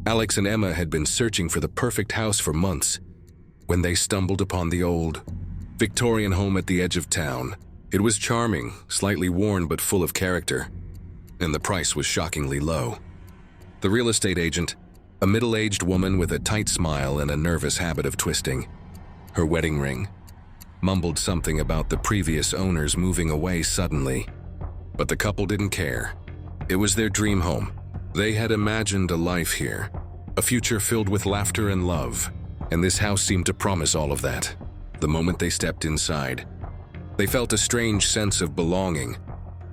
Alex and Emma had been searching for the perfect house for months when they stumbled upon the old Victorian home at the edge of town. It was charming, slightly worn but full of character, and the price was shockingly low. The real estate agent, a middle-aged woman with a tight smile and a nervous habit of twisting her wedding ring, mumbled something about the previous owners moving away suddenly. But the couple didn't care. It was their dream home. They had imagined a life here, a future filled with laughter and love, and this house seemed to promise all of that. The moment they stepped inside, they felt a strange sense of belonging,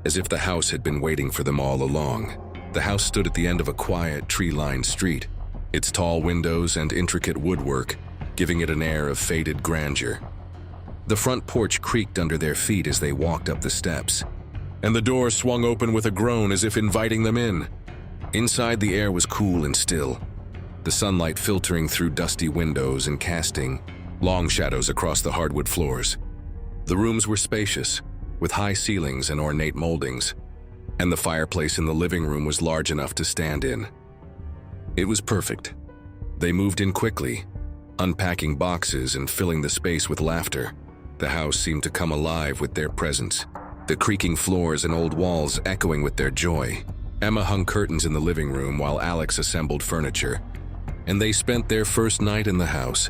as if the house had been waiting for them all along. The house stood at the end of a quiet, tree-lined street, its tall windows and intricate woodwork giving it an air of faded grandeur. The front porch creaked under their feet as they walked up the steps, and the door swung open with a groan as if inviting them in. Inside, the air was cool and still, the sunlight filtering through dusty windows and casting long shadows across the hardwood floors. The rooms were spacious, with high ceilings and ornate moldings, and the fireplace in the living room was large enough to stand in. It was perfect. They moved in quickly, unpacking boxes and filling the space with laughter. The house seemed to come alive with their presence, the creaking floors and old walls echoing with their joy. Emma hung curtains in the living room while Alex assembled furniture, and they spent their first night in the house,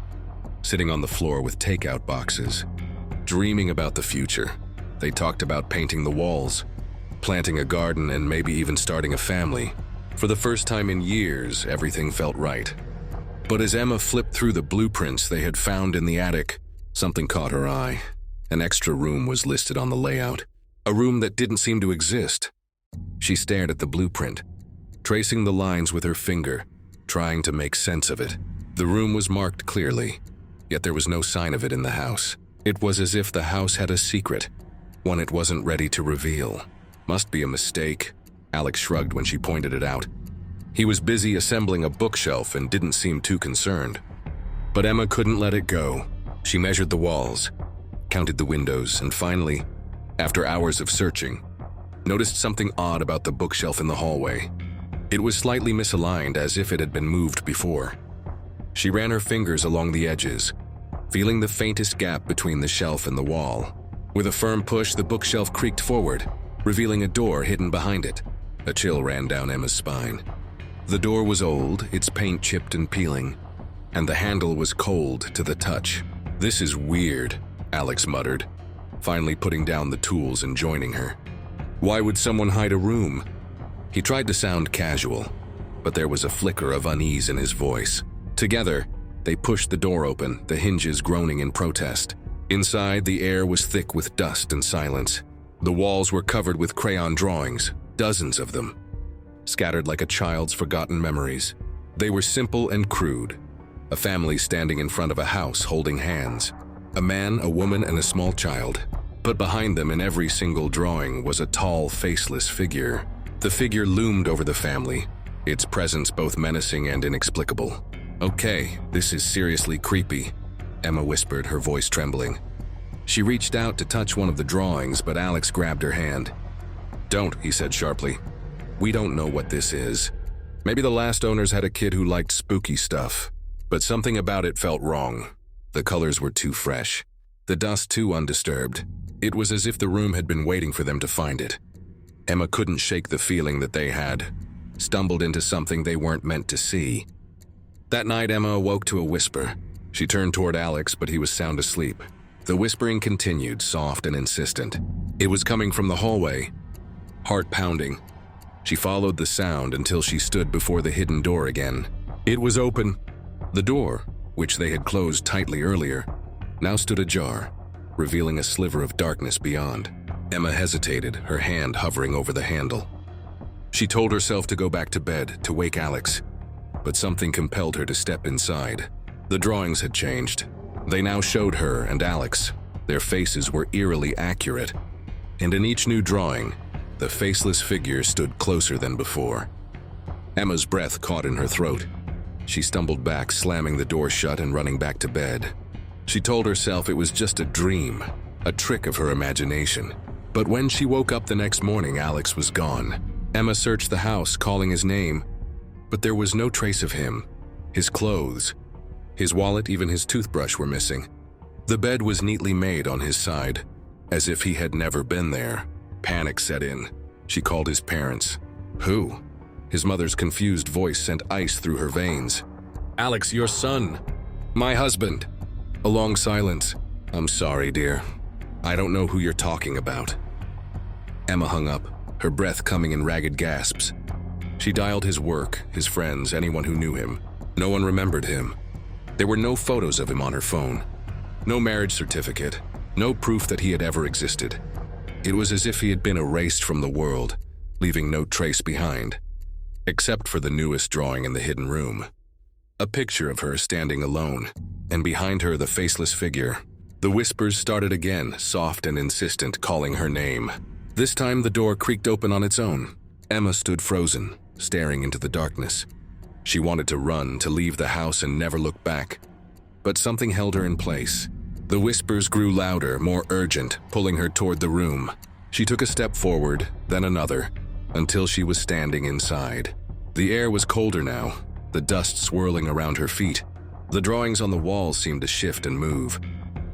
sitting on the floor with takeout boxes, dreaming about the future. They talked about painting the walls, planting a garden, and maybe even starting a family. For the first time in years, everything felt right. But as Emma flipped through the blueprints they had found in the attic, something caught her eye. An extra room was listed on the layout, a room that didn't seem to exist. She stared at the blueprint, tracing the lines with her finger, trying to make sense of it. The room was marked clearly, yet there was no sign of it in the house. It was as if the house had a secret, one it wasn't ready to reveal. Must be a mistake, Alex shrugged when she pointed it out. He was busy assembling a bookshelf and didn't seem too concerned. But Emma couldn't let it go. She measured the walls, counted the windows, and finally, after hours of searching, noticed something odd about the bookshelf in the hallway. It was slightly misaligned, as if it had been moved before. She ran her fingers along the edges, feeling the faintest gap between the shelf and the wall. With a firm push, the bookshelf creaked forward, revealing a door hidden behind it. A chill ran down Emma's spine. The door was old, its paint chipped and peeling, and the handle was cold to the touch. "This is weird," Alex muttered, finally putting down the tools and joining her. "Why would someone hide a room?" He tried to sound casual, but there was a flicker of unease in his voice. Together, they pushed the door open, the hinges groaning in protest. Inside, the air was thick with dust and silence. The walls were covered with crayon drawings, dozens of them, scattered like a child's forgotten memories. They were simple and crude. A family standing in front of a house holding hands. A man, a woman, and a small child. But behind them in every single drawing was a tall, faceless figure. The figure loomed over the family, its presence both menacing and inexplicable. "Okay, this is seriously creepy," Emma whispered, her voice trembling. She reached out to touch one of the drawings, but Alex grabbed her hand. "Don't," he said sharply. "We don't know what this is. Maybe the last owners had a kid who liked spooky stuff, but something about it felt wrong. The colors were too fresh, the dust too undisturbed. It was as if the room had been waiting for them to find it." Emma couldn't shake the feeling that they had stumbled into something they weren't meant to see. That night, Emma awoke to a whisper. She turned toward Alex, but he was sound asleep. The whispering continued, soft and insistent. It was coming from the hallway, heart pounding. She followed the sound until she stood before the hidden door again. It was open. The door, which they had closed tightly earlier, now stood ajar, revealing a sliver of darkness beyond. Emma hesitated, her hand hovering over the handle. She told herself to go back to bed, to wake Alex, but something compelled her to step inside. The drawings had changed. They now showed her and Alex. Their faces were eerily accurate, and in each new drawing, the faceless figure stood closer than before. Emma's breath caught in her throat. She stumbled back, slamming the door shut and running back to bed. She told herself it was just a dream, a trick of her imagination. But when she woke up the next morning, Alex was gone. Emma searched the house, calling his name, But there was no trace of him. His clothes, his wallet, even his toothbrush were missing. The bed was neatly made on his side, as if he had never been there. Panic set in. She called his parents. Who? His mother's confused voice sent ice through her veins. Alex, your son. My husband. A long silence. I'm sorry, dear. I don't know who you're talking about. Emma hung up, her breath coming in ragged gasps. She dialed his work, his friends, anyone who knew him. No one remembered him. There were no photos of him on her phone. No marriage certificate. No proof that he had ever existed. It was as if he had been erased from the world, leaving no trace behind, except for the newest drawing in the hidden room. A picture of her standing alone, and behind her the faceless figure. The whispers started again, soft and insistent, calling her name. This time the door creaked open on its own. Emma stood frozen, staring into the darkness. She wanted to run, to leave the house and never look back. But something held her in place. The whispers grew louder, more urgent, pulling her toward the room. She took a step forward, then another, until she was standing inside. The air was colder now, the dust swirling around her feet. The drawings on the walls seemed to shift and move.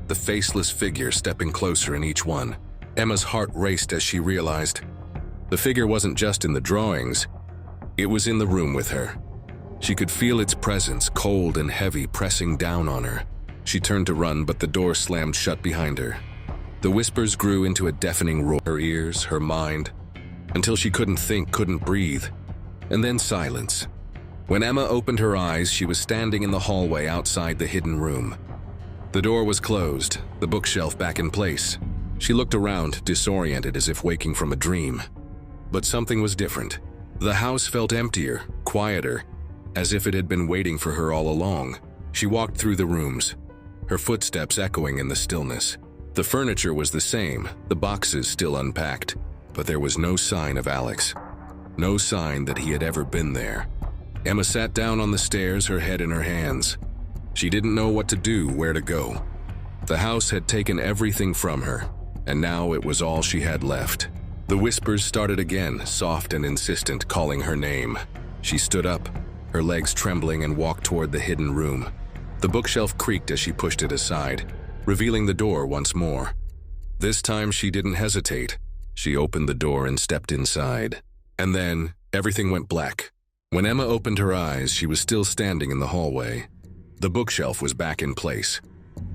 The faceless figure stepping closer in each one. Emma's heart raced as she realized the figure wasn't just in the drawings, it was in the room with her. She could feel its presence, cold and heavy, pressing down on her. She turned to run, but the door slammed shut behind her. The whispers grew into a deafening roar, her ears, her mind, until she couldn't think, couldn't breathe. And then silence. When Emma opened her eyes, she was standing in the hallway outside the hidden room. The door was closed, the bookshelf back in place. She looked around, disoriented as if waking from a dream. But something was different. The house felt emptier, quieter, as if it had been waiting for her all along. She walked through the rooms, her footsteps echoing in the stillness. The furniture was the same, the boxes still unpacked, but there was no sign of Alex. No sign that he had ever been there. Emma sat down on the stairs, her head in her hands. She didn't know what to do, where to go. The house had taken everything from her, and now it was all she had left. The whispers started again, soft and insistent, calling her name. She stood up, her legs trembling, and walked toward the hidden room. The bookshelf creaked as she pushed it aside, revealing the door once more. This time she didn't hesitate. She opened the door and stepped inside. And then, everything went black. When Emma opened her eyes, she was still standing in the hallway. The bookshelf was back in place.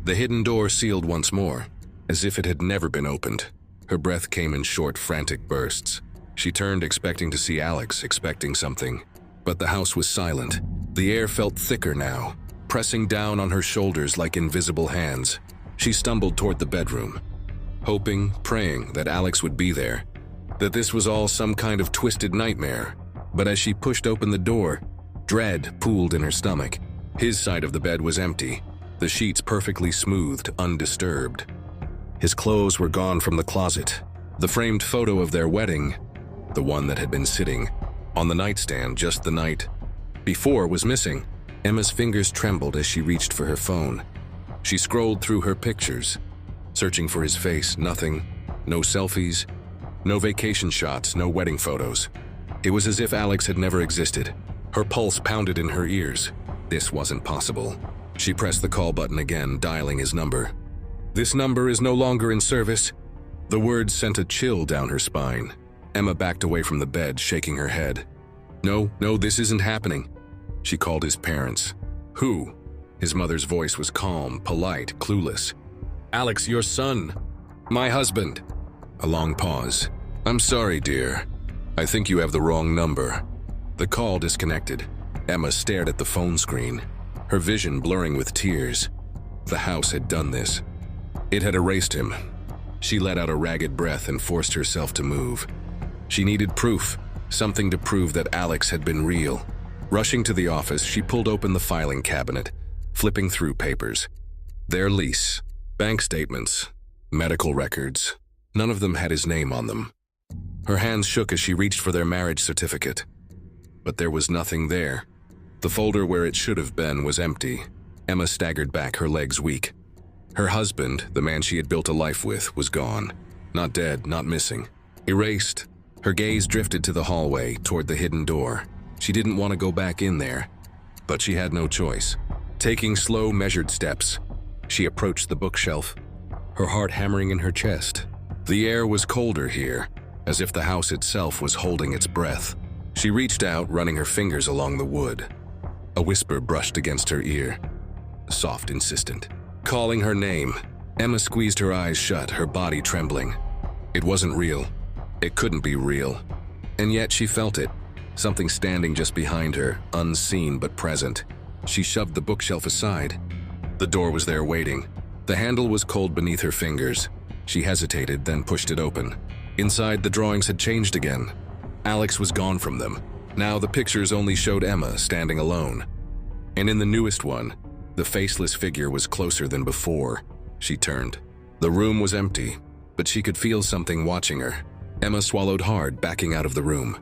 The hidden door sealed once more, as if it had never been opened. Her breath came in short, frantic bursts. She turned, expecting to see Alex, expecting something. But the house was silent. The air felt thicker now, pressing down on her shoulders like invisible hands. She stumbled toward the bedroom, hoping, praying that Alex would be there, that this was all some kind of twisted nightmare. But as she pushed open the door, dread pooled in her stomach. His side of the bed was empty, the sheets perfectly smoothed, undisturbed. His clothes were gone from the closet. The framed photo of their wedding, the one that had been sitting on the nightstand just the night before, was missing. Emma's fingers trembled as she reached for her phone. She scrolled through her pictures, searching for his face. Nothing. No selfies, no vacation shots, no wedding photos. It was as if Alex had never existed. Her pulse pounded in her ears. This wasn't possible. She pressed the call button again, dialing his number. "This number is no longer in service." The words sent a chill down her spine. Emma backed away from the bed, shaking her head. No, this isn't happening." She called his parents. "Who?" His mother's voice was calm, polite, clueless. "Alex, your son. My husband." A long pause. "I'm sorry, dear. I think you have the wrong number." The call disconnected. Emma stared at the phone screen, her vision blurring with tears. The house had done this. It had erased him. She let out a ragged breath and forced herself to move. She needed proof, something to prove that Alex had been real. Rushing to the office, she pulled open the filing cabinet, flipping through papers. Their lease, bank statements, medical records. None of them had his name on them. Her hands shook as she reached for their marriage certificate. But there was nothing there. The folder where it should have been was empty. Emma staggered back, her legs weak. Her husband, the man she had built a life with, was gone. Not dead, not missing. Erased. Her gaze drifted to the hallway, toward the hidden door. She didn't want to go back in there, but she had no choice. Taking slow, measured steps, she approached the bookshelf, her heart hammering in her chest. The air was colder here, as if the house itself was holding its breath. She reached out, running her fingers along the wood. A whisper brushed against her ear, soft, insistent, calling her name. Emma squeezed her eyes shut, her body trembling. It wasn't real. It couldn't be real. And yet she felt it, something standing just behind her, unseen but present. She shoved the bookshelf aside. The door was there waiting. The handle was cold beneath her fingers. She hesitated, then pushed it open. Inside, the drawings had changed again. Alex was gone from them. Now the pictures only showed Emma standing alone. And in the newest one, the faceless figure was closer than before. She turned. The room was empty, but she could feel something watching her. Emma swallowed hard, backing out of the room.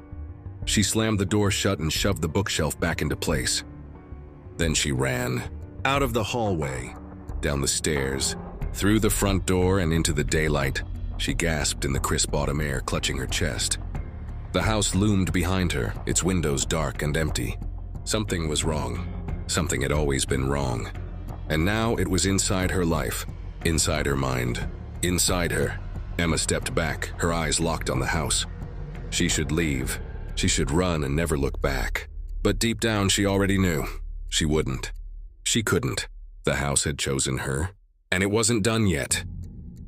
She slammed the door shut and shoved the bookshelf back into place. Then she ran. Out of the hallway, down the stairs, through the front door and into the daylight. She gasped in the crisp autumn air, clutching her chest. The house loomed behind her, its windows dark and empty. Something was wrong. Something had always been wrong. And now it was inside her life, inside her mind, inside her. Emma stepped back, her eyes locked on the house. She should leave. She should run and never look back. But deep down, she already knew. She wouldn't. She couldn't. The house had chosen her. And it wasn't done yet.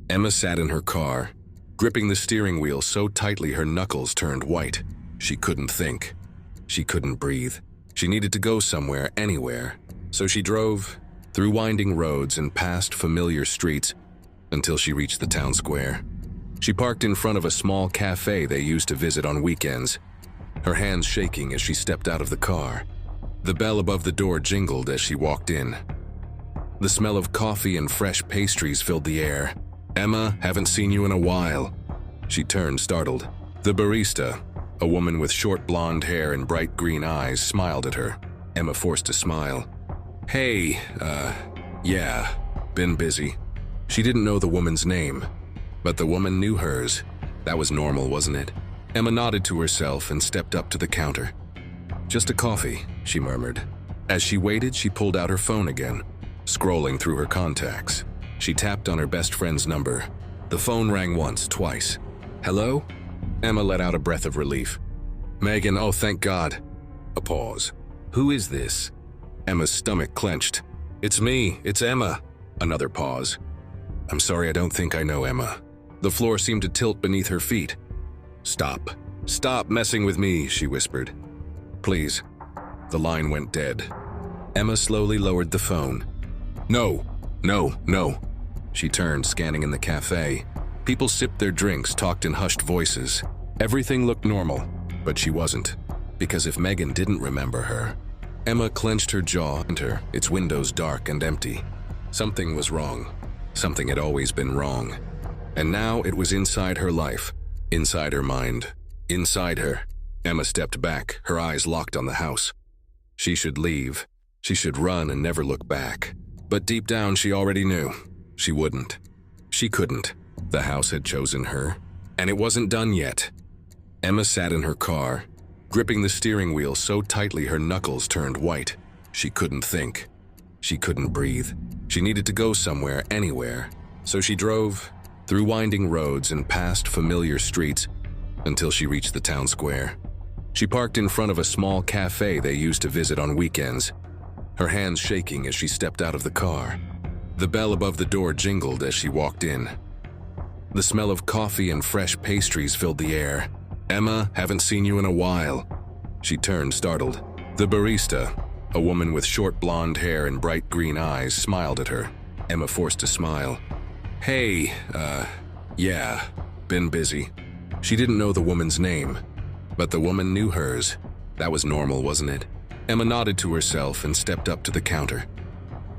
Emma sat in her car, gripping the steering wheel so tightly her knuckles turned white. She couldn't think. She couldn't breathe. She needed to go somewhere, anywhere. So she drove through winding roads and past familiar streets until she reached the town square. She parked in front of a small cafe they used to visit on weekends, her hands shaking as she stepped out of the car. The bell above the door jingled as she walked in. The smell of coffee and fresh pastries filled the air. "Emma, haven't seen you in a while." She turned, startled. The barista, a woman with short blonde hair and bright green eyes, smiled at her. Emma forced a smile. "Hey, yeah, been busy." She didn't know the woman's name, but the woman knew hers. That was normal, wasn't it? Emma nodded to herself and stepped up to the counter. "Just a coffee," she murmured. As she waited, she pulled out her phone again, scrolling through her contacts. She tapped on her best friend's number. The phone rang once, twice. "Hello?" Emma let out a breath of relief. "Megan, oh thank God." A pause. "Who is this?" Emma's stomach clenched. "It's me, it's Emma." Another pause. "I'm sorry, I don't think I know Emma." The floor seemed to tilt beneath her feet. "Stop. Stop messing with me," she whispered. "Please." The line went dead. Emma slowly lowered the phone. "No, no, no." She turned, scanning in the cafe. People sipped their drinks, talked in hushed voices. Everything looked normal, but she wasn't. Because if Megan didn't remember her... Emma clenched her jaw and its windows dark and empty. Something was wrong. Something had always been wrong. And now it was inside her life, inside her mind, inside her. Emma stepped back, her eyes locked on the house. She should leave. She should run and never look back. But deep down, she already knew. She wouldn't. She couldn't. The house had chosen her. And it wasn't done yet. Emma sat in her car, gripping the steering wheel so tightly her knuckles turned white. She couldn't think. She couldn't breathe. She needed to go somewhere, anywhere. So she drove through winding roads and past familiar streets until she reached the town square. She parked in front of a small cafe they used to visit on weekends, her hands shaking as she stepped out of the car. The bell above the door jingled as she walked in. The smell of coffee and fresh pastries filled the air. "Emma, haven't seen you in a while." She turned, startled. The barista, a woman with short blonde hair and bright green eyes, smiled at her. Emma forced a smile. "Hey, yeah, been busy." She didn't know the woman's name, but the woman knew hers. That was normal, wasn't it? Emma nodded to herself and stepped up to the counter.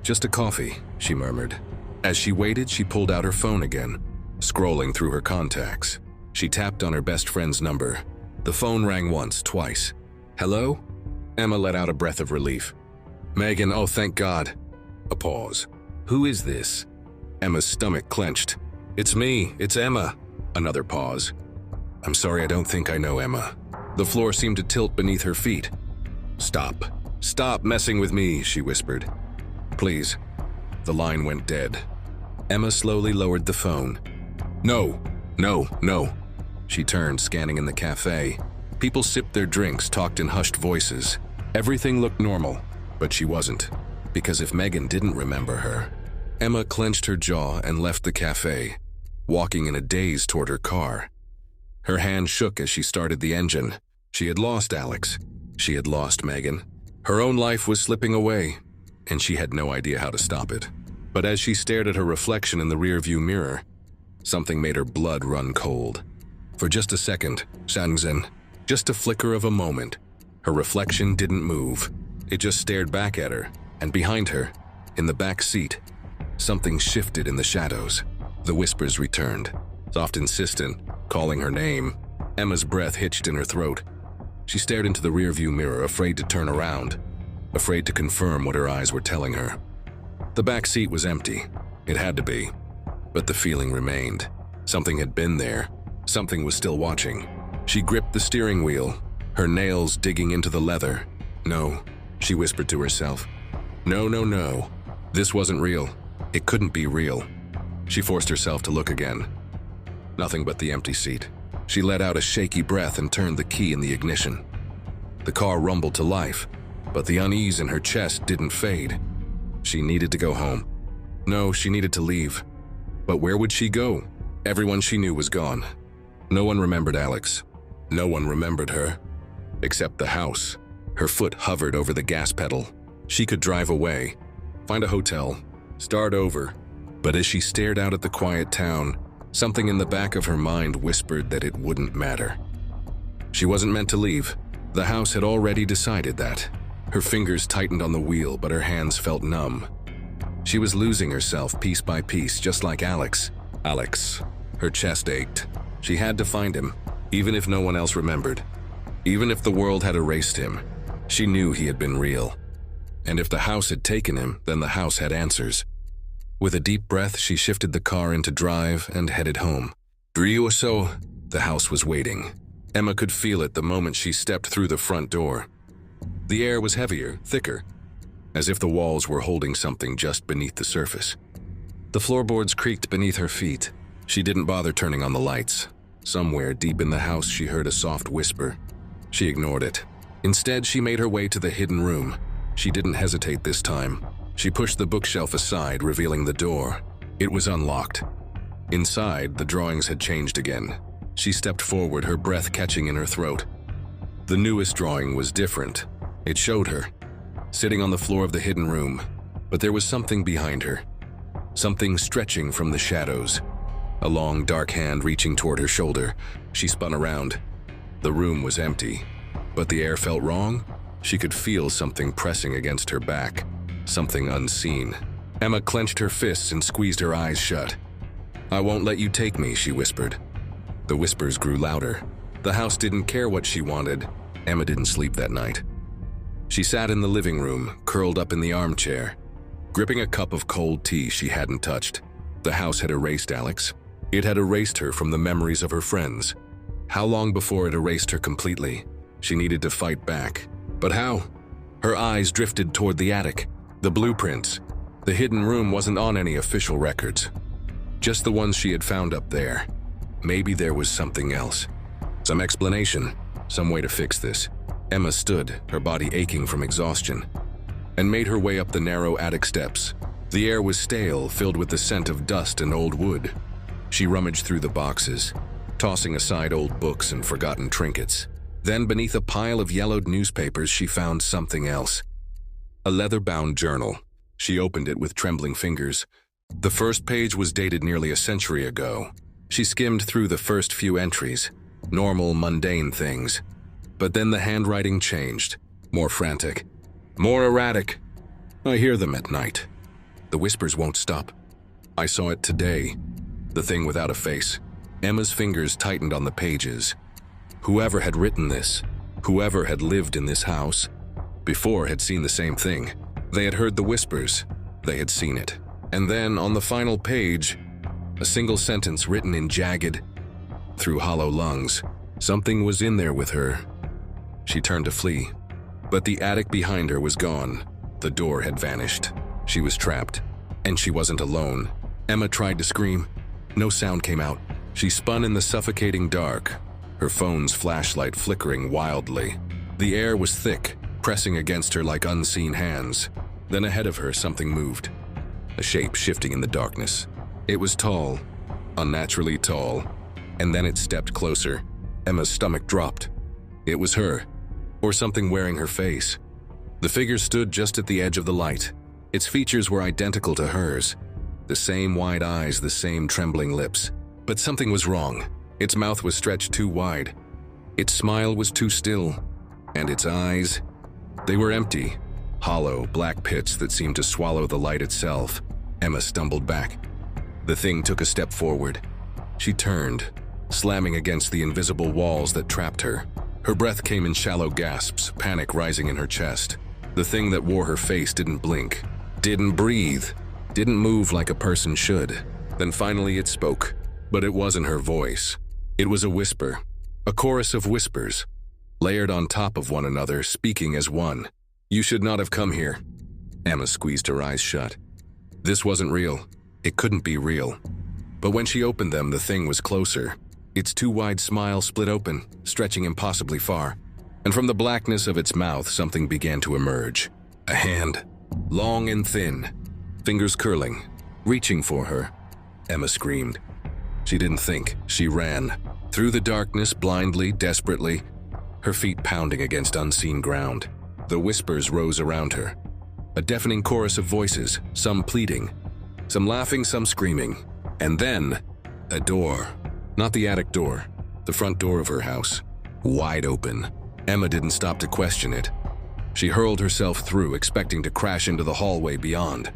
"Just a coffee," she murmured. As she waited, she pulled out her phone again, scrolling through her contacts. She tapped on her best friend's number. The phone rang once, twice. "Hello?" Emma let out a breath of relief. "Megan, oh thank God." A pause. "Who is this?" Emma's stomach clenched. "It's me, it's Emma." Another pause. "I'm sorry, I don't think I know Emma." The floor seemed to tilt beneath her feet. "Stop. Stop messing with me," she whispered. "Please." The line went dead. Emma slowly lowered the phone. "No, no, no." She turned, scanning in the cafe. People sipped their drinks, talked in hushed voices. Everything looked normal, but she wasn't. Because if Megan didn't remember her... Emma clenched her jaw and left the cafe, walking in a daze toward her car. Her hand shook as she started the engine. She had lost Alex. She had lost Megan. Her own life was slipping away, and she had no idea how to stop it. But as she stared at her reflection in the rearview mirror, something made her blood run cold. For just a second, Shangzhen, just a flicker of a moment, her reflection didn't move. It just stared back at her, and behind her, in the back seat, something shifted in the shadows. The whispers returned, soft, insistent, calling her name. Emma's breath hitched in her throat. She stared into the rearview mirror, afraid to turn around, afraid to confirm what her eyes were telling her. The back seat was empty. It had to be. But the feeling remained. Something had been there. Something was still watching. She gripped the steering wheel, her nails digging into the leather. "No," she whispered to herself. "No, no, no. This wasn't real. It couldn't be real." She forced herself to look again. Nothing but the empty seat. She let out a shaky breath and turned the key in the ignition. The car rumbled to life, but the unease in her chest didn't fade. She needed to go home. No, she needed to leave. But where would she go? Everyone she knew was gone. No one remembered Alex. No one remembered her. Except the house. Her foot hovered over the gas pedal. She could drive away, find a hotel, start over. But as she stared out at the quiet town, something in the back of her mind whispered that it wouldn't matter. She wasn't meant to leave. The house had already decided that. Her fingers tightened on the wheel, but her hands felt numb. She was losing herself piece by piece, just like Alex. Alex. Her chest ached. She had to find him, even if no one else remembered. Even if the world had erased him, she knew he had been real. And if the house had taken him, then the house had answers. With a deep breath, she shifted the car into drive and headed home. 3 or so, the house was waiting. Emma could feel it the moment she stepped through the front door. The air was heavier, thicker, as if the walls were holding something just beneath the surface. The floorboards creaked beneath her feet. She didn't bother turning on the lights. Somewhere deep in the house, she heard a soft whisper. She ignored it. Instead, she made her way to the hidden room. She didn't hesitate this time. She pushed the bookshelf aside, revealing the door. It was unlocked. Inside, the drawings had changed again. She stepped forward, her breath catching in her throat. The newest drawing was different. It showed her, sitting on the floor of the hidden room, but there was something behind her. Something stretching from the shadows. A long, dark hand reaching toward her shoulder. She spun around. The room was empty, but the air felt wrong. She could feel something pressing against her back, something unseen. Emma clenched her fists and squeezed her eyes shut. "I won't let you take me," she whispered. The whispers grew louder. The house didn't care what she wanted. Emma didn't sleep that night. She sat in the living room, curled up in the armchair, gripping a cup of cold tea she hadn't touched. The house had erased Alex. It had erased her from the memories of her friends. How long before it erased her completely? She needed to fight back. But how? Her eyes drifted toward the attic, the blueprints. The hidden room wasn't on any official records, just the ones she had found up there. Maybe there was something else. Some explanation, some way to fix this. Emma stood, her body aching from exhaustion, and made her way up the narrow attic steps. The air was stale, filled with the scent of dust and old wood. She rummaged through the boxes, tossing aside old books and forgotten trinkets. Then, beneath a pile of yellowed newspapers, she found something else. A leather-bound journal. She opened it with trembling fingers. The first page was dated nearly a century ago. She skimmed through the first few entries, normal, mundane things. But then the handwriting changed, more frantic, more erratic. I hear them at night. The whispers won't stop. I saw it today, the thing without a face. Emma's fingers tightened on the pages. Whoever had written this, whoever had lived in this house, before had seen the same thing. They had heard the whispers, they had seen it. And then, on the final page, a single sentence written in jagged, through hollow lungs. Something was in there with her. She turned to flee. But the attic behind her was gone. The door had vanished. She was trapped. And she wasn't alone. Emma tried to scream. No sound came out. She spun in the suffocating dark, her phone's flashlight flickering wildly. The air was thick, pressing against her like unseen hands. Then ahead of her, something moved. A shape shifting in the darkness. It was tall, unnaturally tall, and then it stepped closer. Emma's stomach dropped. It was her, or something wearing her face. The figure stood just at the edge of the light. Its features were identical to hers. The same wide eyes, the same trembling lips. But something was wrong. Its mouth was stretched too wide. Its smile was too still. And its eyes, they were empty. Hollow, black pits that seemed to swallow the light itself. Emma stumbled back. The thing took a step forward. She turned, slamming against the invisible walls that trapped her. Her breath came in shallow gasps, panic rising in her chest. The thing that wore her face didn't blink, didn't breathe, didn't move like a person should. Then finally it spoke, but it wasn't her voice. It was a whisper, a chorus of whispers, layered on top of one another, speaking as one. "You should not have come here." Emma squeezed her eyes shut. This wasn't real. It couldn't be real. But when she opened them, the thing was closer. Its too wide smile split open, stretching impossibly far. And from the blackness of its mouth, something began to emerge. A hand, long and thin, fingers curling, reaching for her. Emma screamed. She didn't think. She ran. Through the darkness, blindly, desperately, her feet pounding against unseen ground. The whispers rose around her. A deafening chorus of voices, some pleading, some laughing, some screaming. And then, a door. Not the attic door, the front door of her house. Wide open. Emma didn't stop to question it. She hurled herself through, expecting to crash into the hallway beyond.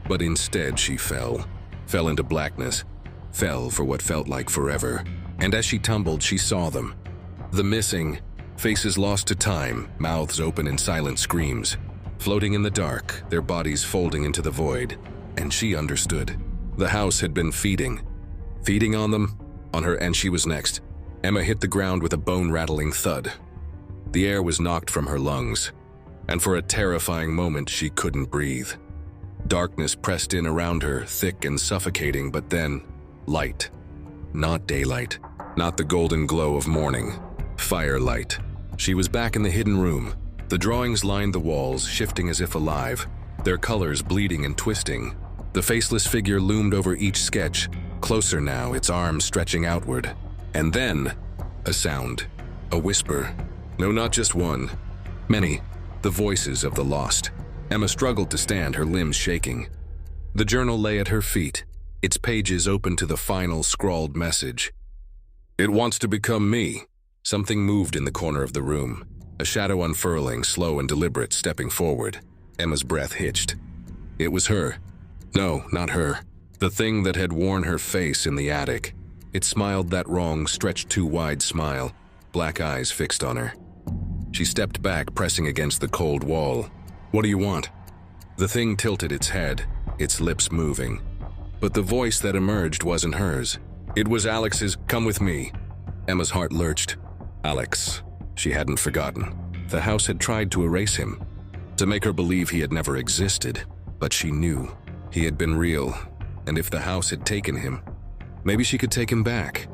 But instead she fell into blackness, fell for what felt like forever. And as she tumbled, she saw them. The missing, faces lost to time, mouths open in silent screams, floating in the dark, their bodies folding into the void. And she understood. The house had been feeding on them, on her, and she was next. Emma hit the ground with a bone-rattling thud. The air was knocked from her lungs, and for a terrifying moment she couldn't breathe. Darkness pressed in around her, thick and suffocating, but then light. Not daylight, not the golden glow of morning. Firelight. She was back in the hidden room. The drawings lined the walls, shifting as if alive, their colors bleeding and twisting. The faceless figure loomed over each sketch, closer now, its arms stretching outward. And then, a sound, a whisper. No, not just one. Many. The voices of the lost. Emma struggled to stand, her limbs shaking. The journal lay at her feet, its pages open to the final scrawled message. "It wants to become me." Something moved in the corner of the room, a shadow unfurling, slow and deliberate, stepping forward. Emma's breath hitched. It was her. No, not her. The thing that had worn her face in the attic. It smiled that wrong, stretched too wide smile, black eyes fixed on her. She stepped back, pressing against the cold wall. "What do you want?" The thing tilted its head, its lips moving. But the voice that emerged wasn't hers. It was Alex's. "Come with me." Emma's heart lurched. Alex. She hadn't forgotten. The house had tried to erase him, to make her believe he had never existed. But she knew. He had been real, and if the house had taken him, maybe she could take him back.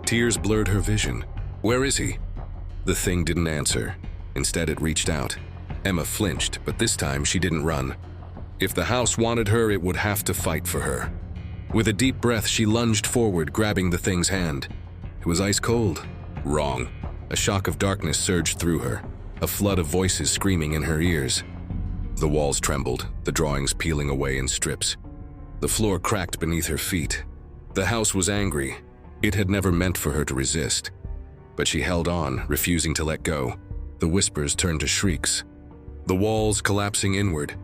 Tears blurred her vision. "Where is he?" The thing didn't answer. Instead, it reached out. Emma flinched, but this time she didn't run. If the house wanted her, it would have to fight for her. With a deep breath, she lunged forward, grabbing the thing's hand. It was ice cold. Wrong. A shock of darkness surged through her, a flood of voices screaming in her ears. The walls trembled, the drawings peeling away in strips. The floor cracked beneath her feet. The house was angry. It had never meant for her to resist. But she held on, refusing to let go. The whispers turned to shrieks. The walls collapsing inward.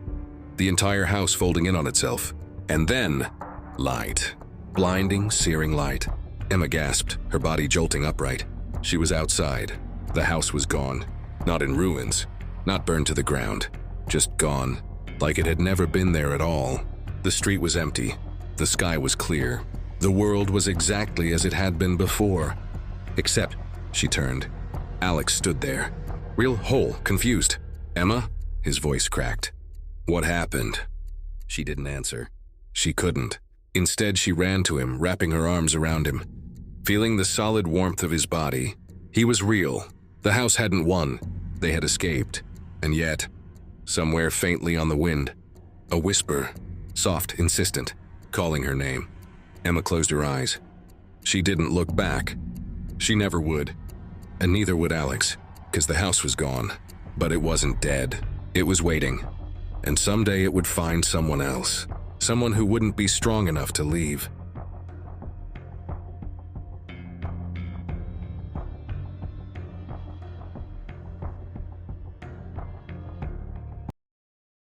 The entire house folding in on itself. And then, light. Blinding, searing light. Emma gasped, her body jolting upright. She was outside. The house was gone. Not in ruins. Not burned to the ground. Just gone. Like it had never been there at all. The street was empty. The sky was clear. The world was exactly as it had been before. Except, she turned. Alex stood there. Real whole, confused. "Emma?" His voice cracked. "What happened?" She didn't answer. She couldn't. Instead, she ran to him, wrapping her arms around him. Feeling the solid warmth of his body, he was real. The house hadn't won. They had escaped. And yet, somewhere faintly on the wind, a whisper, soft, insistent, calling her name. Emma closed her eyes. She didn't look back. She never would. And neither would Alex, because the house was gone. But it wasn't dead. It was waiting. And someday it would find someone else. Someone who wouldn't be strong enough to leave.